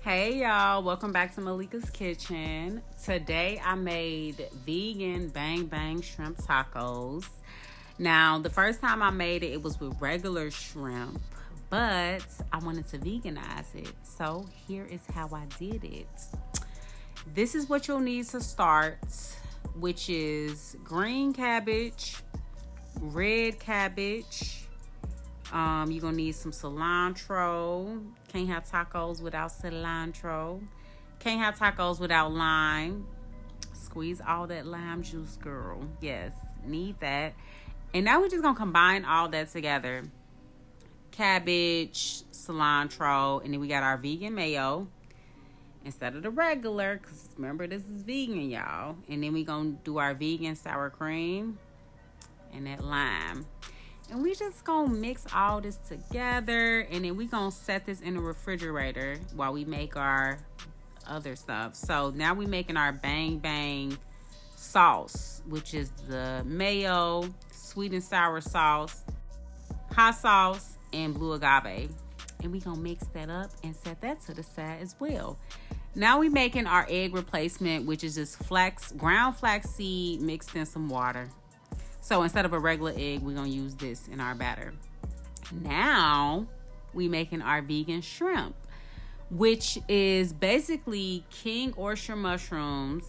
Hey y'all, welcome back to Malika's Kitchen. Today I made vegan bang bang shrimp tacos. Now, the first time I made it, it was with regular shrimp, but I wanted to veganize it. So here is how I did it. This is what you'll need to start, which is green cabbage, red cabbage. You're gonna need some cilantro. Can't have tacos without cilantro. Can't have tacos without lime. Squeeze all that lime juice, girl. Yes, need that. And now we're just gonna combine all that together. Cabbage, cilantro, and then we got our vegan mayo instead of the regular, because remember, this is vegan, y'all. And then we gonna do our vegan sour cream and that lime. And we just gonna mix all this together, and then we gonna set this in the refrigerator while we make our other stuff. So now we making our bang bang sauce, which is the mayo, sweet and sour sauce, hot sauce, and blue agave. And we gonna mix that up and set that to the side as well. Now we making our egg replacement, which is just ground flaxseed mixed in some water. So instead of a regular egg, we're going to use this in our batter. Now, we making our vegan shrimp, which is basically king oyster mushrooms.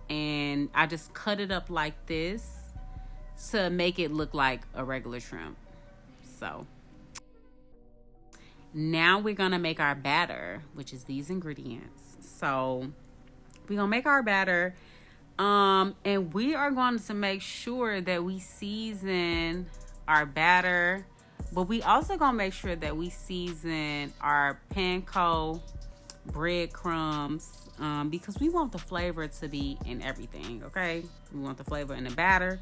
And I just cut it up like this to make it look like a regular shrimp. So, now we're going to make our batter, which is these ingredients. So, we're going to make our batter. And we are going to make sure that we season our batter, but we also gonna make sure that we season our panko, breadcrumbs, because we want the flavor to be in everything. Okay, we want the flavor in the batter,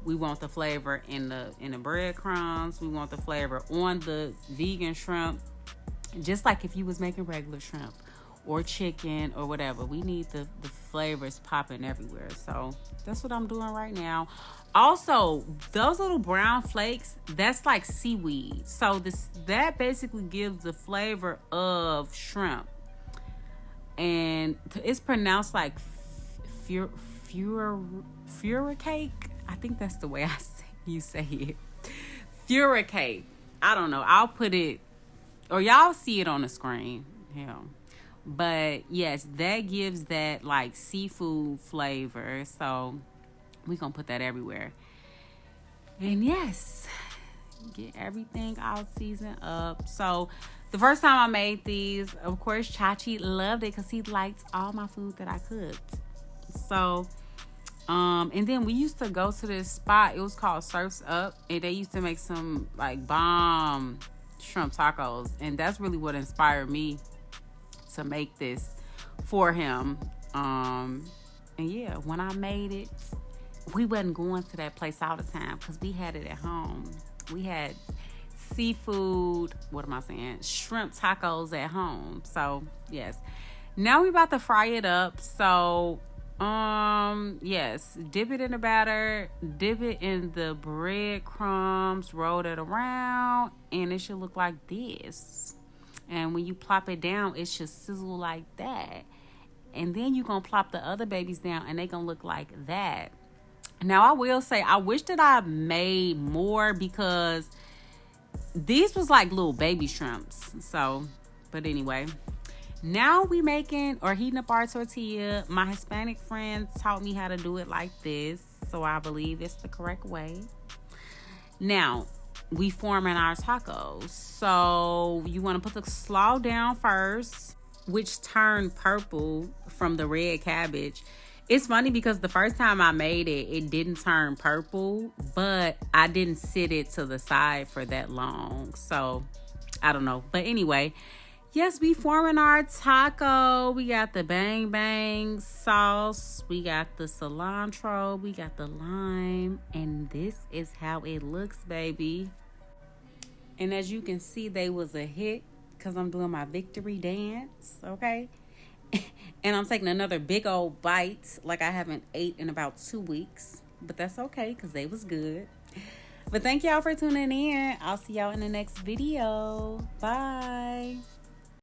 we want the flavor in the breadcrumbs, we want the flavor on the vegan shrimp, just like if you was making regular shrimp or chicken or whatever. We need the flavors popping everywhere. So that's what I'm doing right now. Also, those little brown flakes, that's like seaweed. So that basically gives the flavor of shrimp. And it's pronounced like Furikake. I think that's the way you say it. Furikake. I don't know. I'll put it, or y'all see it on the screen. Hell. But yes, that gives that like seafood flavor. So we're going to put that everywhere. And yes, get everything all seasoned up. So the first time I made these, of course, Chachi loved it because he liked all my food that I cooked. So, and then we used to go to this spot. It was called Surf's Up. And they used to make some like bomb shrimp tacos. And that's really what inspired me to make this for him. And yeah, when I made it, we wasn't going to that place all the time because we had it at home. We had seafood, shrimp tacos at home. So yes, now we about to fry it up. So yes, dip it in the batter, dip it in the breadcrumbs, roll it around, and it should look like this. And when you plop it down, it should sizzle like that. And then you're going to plop the other babies down, and they're going to look like that. Now, I will say, I wish that I made more because these was like little baby shrimps. So, but anyway. Now we heating up our tortilla. My Hispanic friend taught me how to do it like this. So, I believe it's the correct way. Now, we forming our tacos. So you want to put the slaw down first, which turned purple from the red cabbage. It's funny because the first time I made it, it didn't turn purple, but I didn't sit it to the side for that long. So I don't know. But anyway, yes, we forming our taco. We got the bang bang sauce. We got the cilantro. We got the lime. And this is how it looks, baby. And as you can see, they was a hit because I'm doing my victory dance, okay? And I'm taking another big old bite like I haven't ate in about 2 weeks. But that's okay because they was good. But thank y'all for tuning in. I'll see y'all in the next video. Bye.